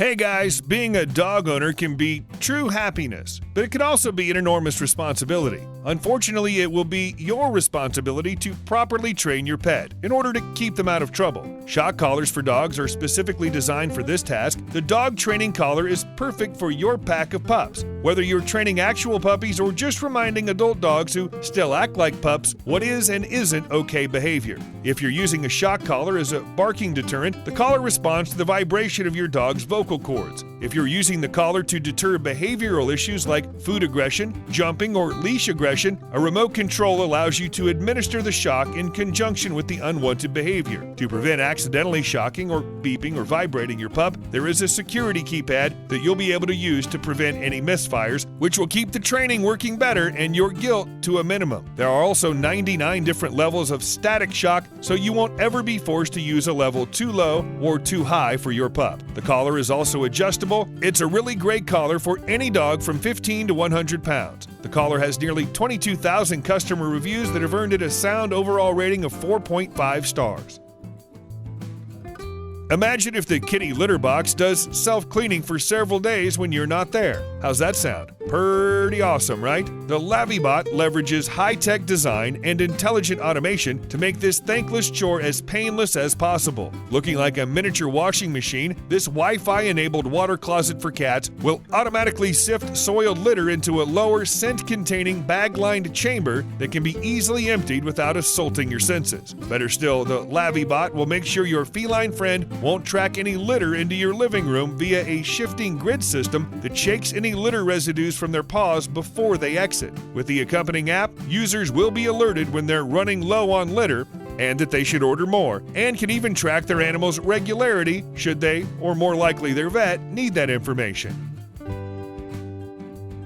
Hey guys, being a dog owner can be true happiness, but it can also be an enormous responsibility. Unfortunately, it will be your responsibility to properly train your pet in order to keep them out of trouble. Shock collars for dogs are specifically designed for this task. The dog training collar is perfect for your pack of pups. Whether you're training actual puppies or just reminding adult dogs who still act like pups what is and isn't okay behavior. If you're using a shock collar as a barking deterrent, the collar responds to the vibration of your dog's vocal cords. If you're using the collar to deter behavioral issues like food aggression, jumping, or leash aggression, a remote control allows you to administer the shock in conjunction with the unwanted behavior. To prevent accidentally shocking or beeping or vibrating your pup, there is a security keypad that you'll be able to use to prevent any misfires, which will keep the training working better and your guilt to a minimum. There are also 99 different levels of static shock, so you won't ever be forced to use a level too low or too high for your pup. The collar is also adjustable. It's a really great collar for any dog from 15 to 100 pounds. The collar has nearly 22,000 customer reviews that have earned it a sound overall rating of 4.5 stars. Imagine if the kitty litter box does self-cleaning for several days when you're not there. How's that sound? Pretty awesome, right? The LaviBot leverages high-tech design and intelligent automation to make this thankless chore as painless as possible. Looking like a miniature washing machine, this Wi-Fi-enabled water closet for cats will automatically sift soiled litter into a lower scent-containing bag-lined chamber that can be easily emptied without assaulting your senses. Better still, the LaviBot will make sure your feline friend won't track any litter into your living room via a shifting grid system that shakes any litter residues from their paws before they exit. With the accompanying app, users will be alerted when they're running low on litter and that they should order more, and can even track their animal's regularity should they, or more likely their vet, need that information.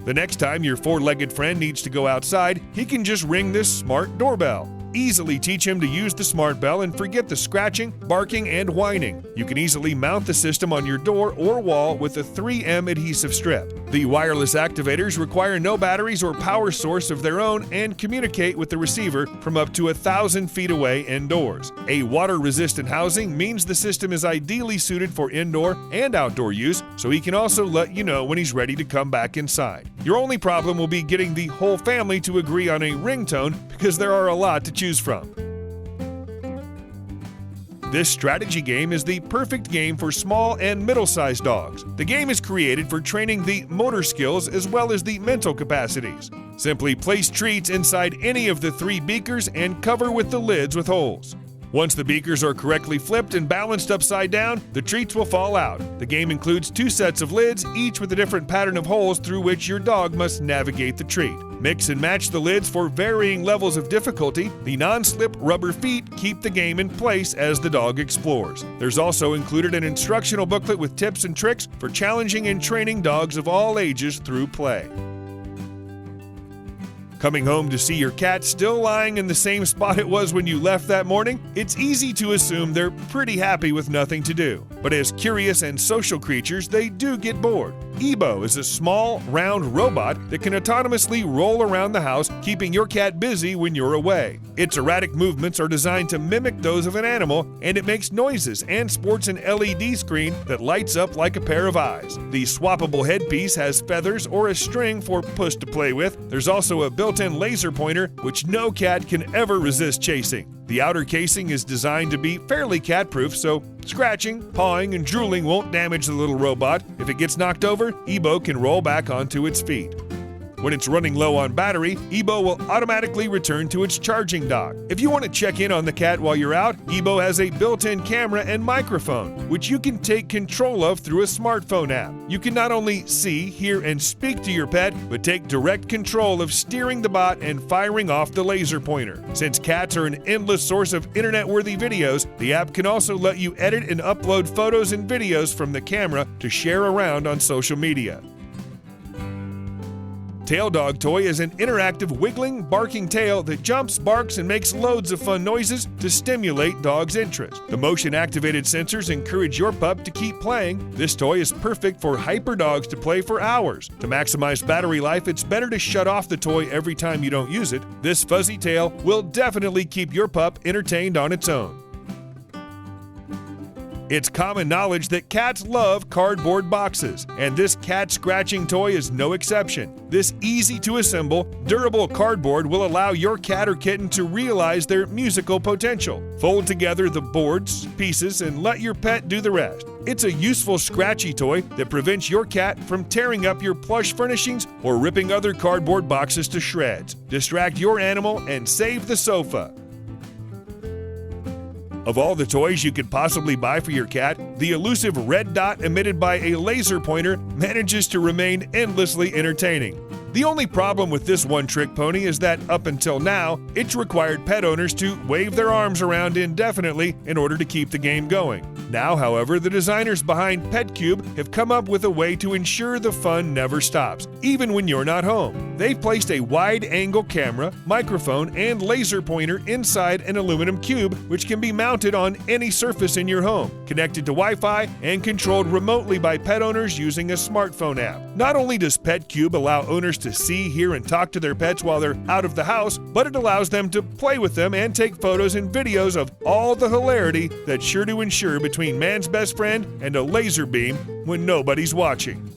The next time your four-legged friend needs to go outside, he can just ring this smart doorbell. Easily teach him to use the smart bell and forget the scratching, barking, and whining. You can easily mount the system on your door or wall with a 3M adhesive strip. The wireless activators require no batteries or power source of their own and communicate with the receiver from up to 1,000 feet away indoors. A water-resistant housing means the system is ideally suited for indoor and outdoor use, so he can also let you know when he's ready to come back inside. Your only problem will be getting the whole family to agree on a ringtone because there are a lot to choose from. This strategy game is the perfect game for small and middle-sized dogs. The game is created for training the motor skills as well as the mental capacities. Simply place treats inside any of the 3 beakers and cover with the lids with holes. Once the beakers are correctly flipped and balanced upside down, the treats will fall out. The game includes 2 sets of lids, each with a different pattern of holes through which your dog must navigate the treat. Mix and match the lids for varying levels of difficulty. The non-slip rubber feet keep the game in place as the dog explores. There's also included an instructional booklet with tips and tricks for challenging and training dogs of all ages through play. Coming home to see your cat still lying in the same spot it was when you left that morning? It's easy to assume they're pretty happy with nothing to do. But as curious and social creatures, they do get bored. Ebo is a small, round robot that can autonomously roll around the house, keeping your cat busy when you're away. Its erratic movements are designed to mimic those of an animal, and it makes noises and sports an LED screen that lights up like a pair of eyes. The swappable headpiece has feathers or a string for Puss to play with. There's also a built-in laser pointer, which no cat can ever resist chasing. The outer casing is designed to be fairly cat-proof, so scratching, pawing, and drooling won't damage the little robot. If it gets knocked over, Ebo can roll back onto its feet. When it's running low on battery, Ebo will automatically return to its charging dock. If you want to check in on the cat while you're out, Ebo has a built-in camera and microphone, which you can take control of through a smartphone app. You can not only see, hear, and speak to your pet, but take direct control of steering the bot and firing off the laser pointer. Since cats are an endless source of internet-worthy videos, the app can also let you edit and upload photos and videos from the camera to share around on social media. Tail Dog Toy is an interactive wiggling, barking tail that jumps, barks, and makes loads of fun noises to stimulate dogs' interest. The motion-activated sensors encourage your pup to keep playing. This toy is perfect for hyper dogs to play for hours. To maximize battery life, it's better to shut off the toy every time you don't use it. This fuzzy tail will definitely keep your pup entertained on its own. It's common knowledge that cats love cardboard boxes, and this cat scratching toy is no exception. This easy-to-assemble, durable cardboard will allow your cat or kitten to realize their musical potential. Fold together the boards, pieces, and let your pet do the rest. It's a useful scratchy toy that prevents your cat from tearing up your plush furnishings or ripping other cardboard boxes to shreds. Distract your animal and save the sofa. Of all the toys you could possibly buy for your cat, the elusive red dot emitted by a laser pointer manages to remain endlessly entertaining. The only problem with this one-trick pony is that up until now, it's required pet owners to wave their arms around indefinitely in order to keep the game going. Now, however, the designers behind Petcube have come up with a way to ensure the fun never stops, even when you're not home. They've placed a wide-angle camera, microphone, and laser pointer inside an aluminum cube, which can be mounted on any surface in your home, connected to Wi-Fi, and controlled remotely by pet owners using a smartphone app. Not only does Petcube allow owners to see, hear, and talk to their pets while they're out of the house, but it allows them to play with them and take photos and videos of all the hilarity that's sure to ensure between man's best friend and a laser beam when nobody's watching.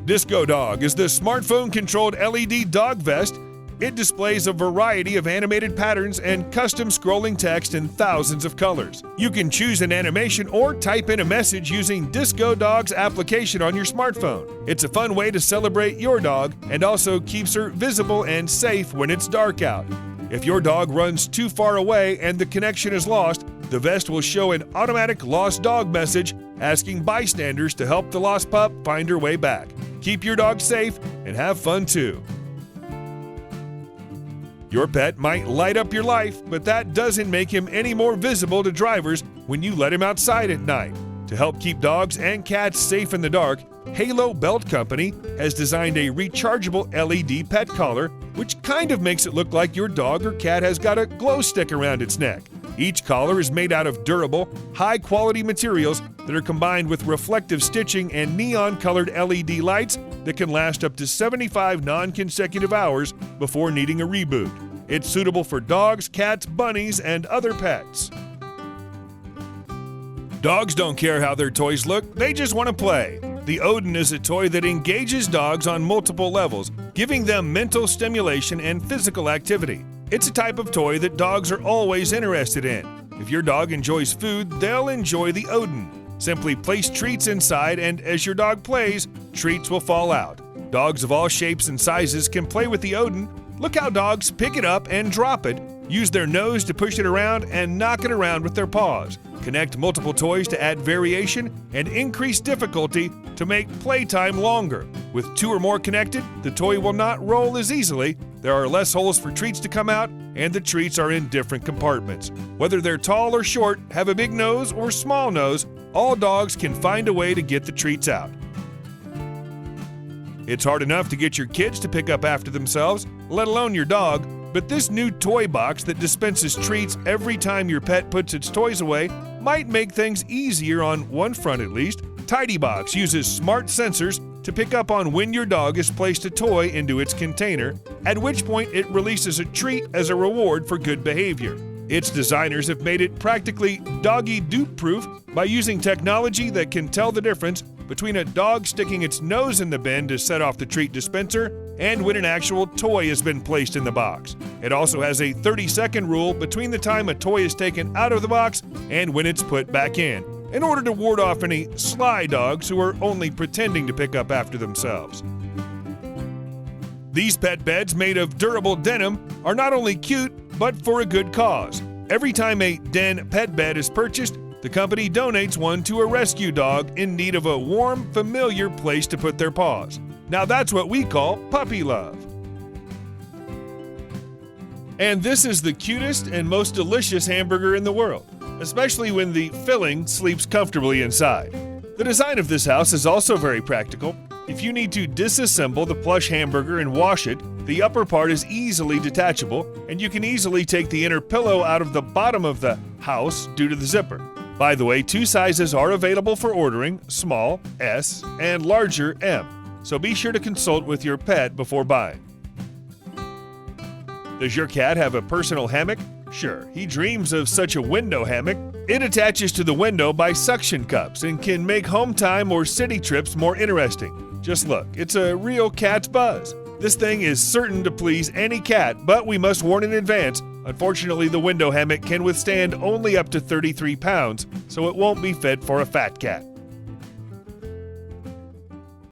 Disco Dog is the smartphone-controlled LED dog vest. It displays a variety of animated patterns and custom scrolling text in thousands of colors. You can choose an animation or type in a message using Disco Dog's application on your smartphone. It's a fun way to celebrate your dog and also keeps her visible and safe when it's dark out. If your dog runs too far away and the connection is lost, the vest will show an automatic lost dog message asking bystanders to help the lost pup find her way back. Keep your dog safe and have fun too. Your pet might light up your life, but that doesn't make him any more visible to drivers when you let him outside at night. To help keep dogs and cats safe in the dark, Halo Belt Company has designed a rechargeable LED pet collar, which kind of makes it look like your dog or cat has got a glow stick around its neck. Each collar is made out of durable, high-quality materials that are combined with reflective stitching and neon-colored LED lights that can last up to 75 non-consecutive hours before needing a reboot. It's suitable for dogs, cats, bunnies, and other pets. Dogs don't care how their toys look, they just want to play. The Odin is a toy that engages dogs on multiple levels, giving them mental stimulation and physical activity. It's a type of toy that dogs are always interested in. If your dog enjoys food, they'll enjoy the Odin. Simply place treats inside, and as your dog plays, treats will fall out. Dogs of all shapes and sizes can play with the Odin. Look how dogs pick it up and drop it, use their nose to push it around, and knock it around with their paws. Connect multiple toys to add variation and increase difficulty to make playtime longer. With 2 or more connected, the toy will not roll as easily. There are less holes for treats to come out, and the treats are in different compartments. Whether they're tall or short, have a big nose or small nose, all dogs can find a way to get the treats out. It's hard enough to get your kids to pick up after themselves, let alone your dog, but this new toy box that dispenses treats every time your pet puts its toys away might make things easier on one front at least. TidyBox uses smart sensors to pick up on when your dog has placed a toy into its container, at which point it releases a treat as a reward for good behavior. Its designers have made it practically doggy dupe-proof by using technology that can tell the difference between a dog sticking its nose in the bin to set off the treat dispenser and when an actual toy has been placed in the box. It also has a 30-second rule between the time a toy is taken out of the box and when it's put back in order to ward off any sly dogs who are only pretending to pick up after themselves. These pet beds made of durable denim are not only cute, but for a good cause. Every time a Den pet bed is purchased, the company donates one to a rescue dog in need of a warm, familiar place to put their paws. Now that's what we call puppy love. And this is the cutest and most delicious hamburger in the world, especially when the filling sleeps comfortably inside. The design of this house is also very practical. If you need to disassemble the plush hamburger and wash it, the upper part is easily detachable, and you can easily take the inner pillow out of the bottom of the house due to the zipper. By the way, 2 sizes are available for ordering, small, S, and larger, M, so be sure to consult with your pet before buying. Does your cat have a personal hammock? Sure, he dreams of such a window hammock. It attaches to the window by suction cups and can make home time or city trips more interesting. Just look, it's a real cat's buzz. This thing is certain to please any cat, but we must warn in advance. Unfortunately, the window hammock can withstand only up to 33 pounds, so it won't be fit for a fat cat.